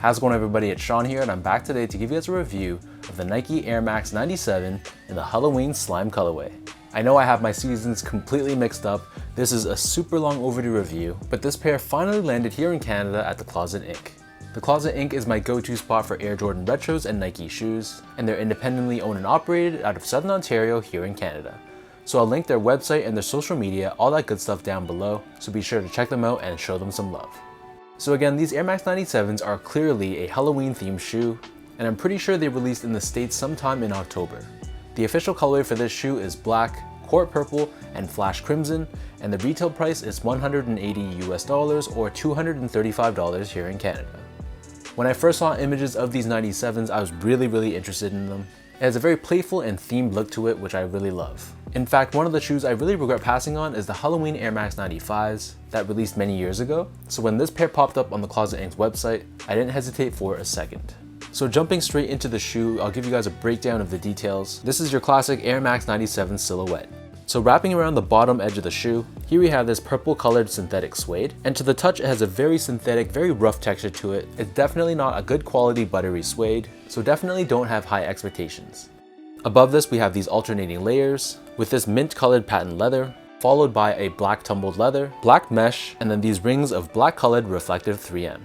How's it going, everybody? It's Sean here, and I'm back today to give you guys a review of the Nike Air Max 97 in the Halloween Slime colorway. I know I have my seasons completely mixed up. This is a super long overdue review, but this pair finally landed here in Canada at the Closet Inc. The Closet Inc. is my go-to spot for Air Jordan retros and Nike shoes, and they're independently owned and operated out of Southern Ontario here in Canada. So I'll link their website and their social media, all that good stuff down below, so be sure to check them out and show them some love. So again, these Air Max 97s are clearly a Halloween themed shoe, and I'm pretty sure they released in the States sometime in October. The official colorway for this shoe is black, court purple, and flash crimson, and the retail price is $180 US or $235 here in Canada. When I first saw images of these 97s, I was really interested in them. It has a very playful and themed look to it, which I really love. In fact, one of the shoes I really regret passing on is the Halloween Air Max 95s that released many years ago. So when this pair popped up on the Closet Inc.'s website, I didn't hesitate for a second. So jumping straight into the shoe, I'll give you guys a breakdown of the details. This is your classic Air Max 97 silhouette. So wrapping around the bottom edge of the shoe, here we have this purple colored synthetic suede, and to the touch it has a very synthetic, very rough texture to it. It's definitely not a good quality buttery suede, so definitely don't have high expectations. Above this we have these alternating layers with this mint colored patent leather, followed by a black tumbled leather, black mesh, and then these rings of black colored reflective 3M.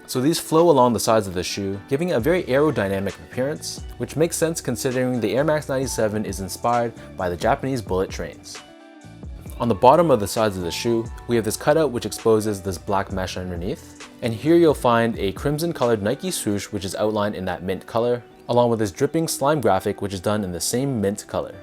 So these flow along the sides of the shoe, giving it a very aerodynamic appearance, which makes sense considering the Air Max 97 is inspired by the Japanese bullet trains. On the bottom of the sides of the shoe, we have this cutout which exposes this black mesh underneath, and here you'll find a crimson colored Nike swoosh which is outlined in that mint color, along with this dripping slime graphic which is done in the same mint color.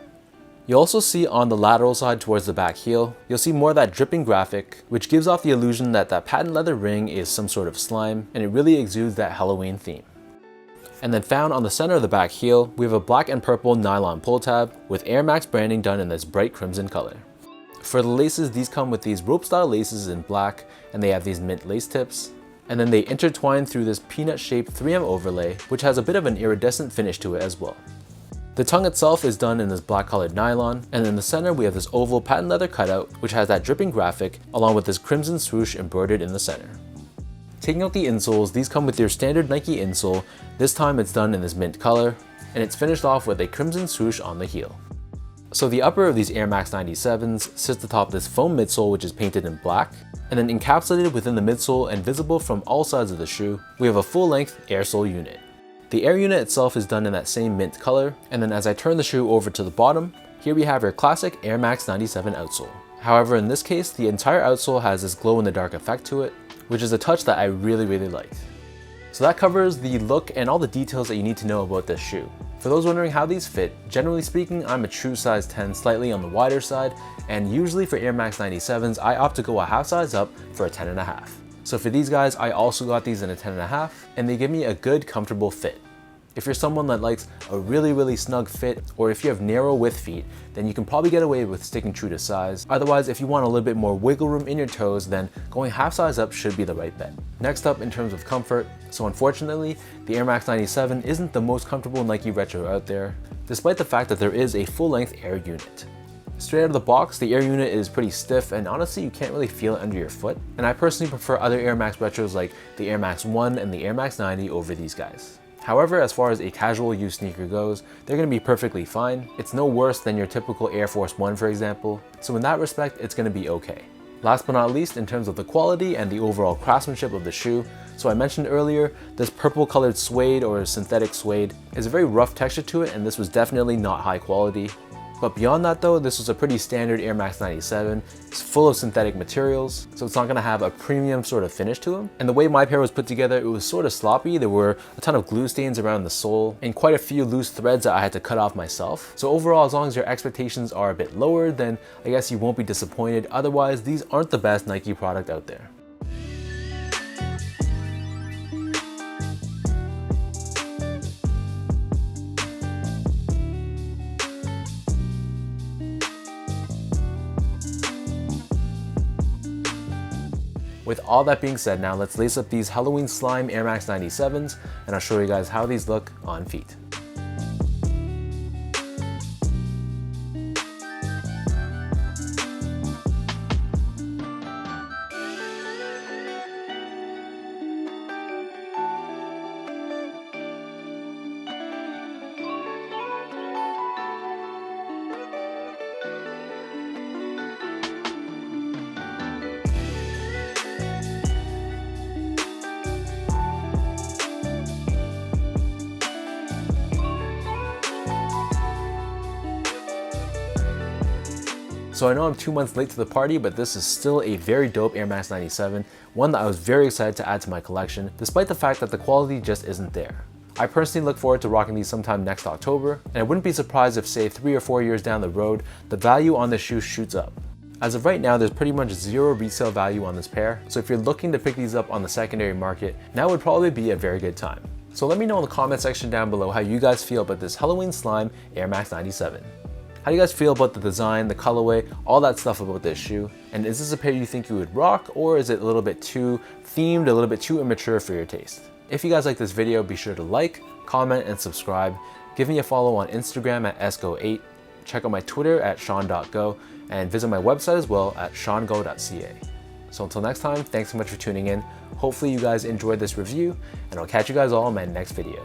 You'll also see on the lateral side towards the back heel, you'll see more of that dripping graphic, which gives off the illusion that that patent leather ring is some sort of slime, and it really exudes that Halloween theme. And then found on the center of the back heel, we have a black and purple nylon pull tab with Air Max branding done in this bright crimson color. For the laces, these come with these rope style laces in black, and they have these mint lace tips. And then they intertwine through this peanut shaped 3M overlay, which has a bit of an iridescent finish to it as well. The tongue itself is done in this black colored nylon, and in the center we have this oval patent leather cutout which has that dripping graphic along with this crimson swoosh embroidered in the center. Taking out the insoles, these come with your standard Nike insole. This time it's done in this mint color, and it's finished off with a crimson swoosh on the heel. So the upper of these Air Max 97s sits atop this foam midsole which is painted in black, and then encapsulated within the midsole and visible from all sides of the shoe, we have a full-length air sole unit. The air unit itself is done in that same mint color, and then as I turn the shoe over to the bottom, here we have your classic Air Max 97 outsole. However, in this case, the entire outsole has this glow-in-the-dark effect to it, which is a touch that I really liked. So that covers the look and all the details that you need to know about this shoe. For those wondering how these fit, generally speaking, I'm a true size 10, slightly on the wider side, and usually for Air Max 97s, I opt to go a half size up for a 10.5. So for these guys, I also got these in a 10.5, and they give me a good, comfortable fit. If you're someone that likes a really snug fit, or if you have narrow width feet, then you can probably get away with sticking true to size. Otherwise, if you want a little bit more wiggle room in your toes, then going half size up should be the right bet. Next up, in terms of comfort, so unfortunately, the Air Max 97 isn't the most comfortable Nike retro out there, despite the fact that there is a full-length air unit. Straight out of the box, the air unit is pretty stiff, and honestly you can't really feel it under your foot, and I personally prefer other Air Max retros like the Air Max 1 and the Air Max 90 over these guys. However, as far as a casual use sneaker goes, they're going to be perfectly fine. It's no worse than your typical Air Force 1, for example, so in that respect it's going to be okay. Last but not least, in terms of the quality and the overall craftsmanship of the shoe, so I mentioned earlier, this purple colored suede or synthetic suede is a very rough texture to it, and this was definitely not high quality. But beyond that though, this was a pretty standard Air Max 97. It's full of synthetic materials, so it's not gonna have a premium sort of finish to them. And the way my pair was put together, it was sort of sloppy. There were a ton of glue stains around the sole and quite a few loose threads that I had to cut off myself. So overall, as long as your expectations are a bit lower, then I guess you won't be disappointed. Otherwise, these aren't the best Nike product out there. With all that being said, now let's lace up these Halloween Slime Air Max 97s, and I'll show you guys how these look on feet. So I know I'm 2 months late to the party, but this is still a very dope Air Max 97, one that I was very excited to add to my collection, despite the fact that the quality just isn't there. I personally look forward to rocking these sometime next October, and I wouldn't be surprised if, say, 3 or 4 years down the road, the value on this shoe shoots up. As of right now, there's pretty much zero resale value on this pair, so if you're looking to pick these up on the secondary market, now would probably be a very good time. So let me know in the comment section down below how you guys feel about this Halloween Slime Air Max 97. How do you guys feel about the design, the colorway, all that stuff about this shoe? And is this a pair you think you would rock, or is it a little bit too themed, a little bit too immature for your taste? If you guys like this video, be sure to like, comment, and subscribe. Give me a follow on Instagram at sgo8. Check out my Twitter at sean.go, and visit my website as well at seango.ca. So until next time, thanks so much for tuning in. Hopefully you guys enjoyed this review, and I'll catch you guys all in my next video.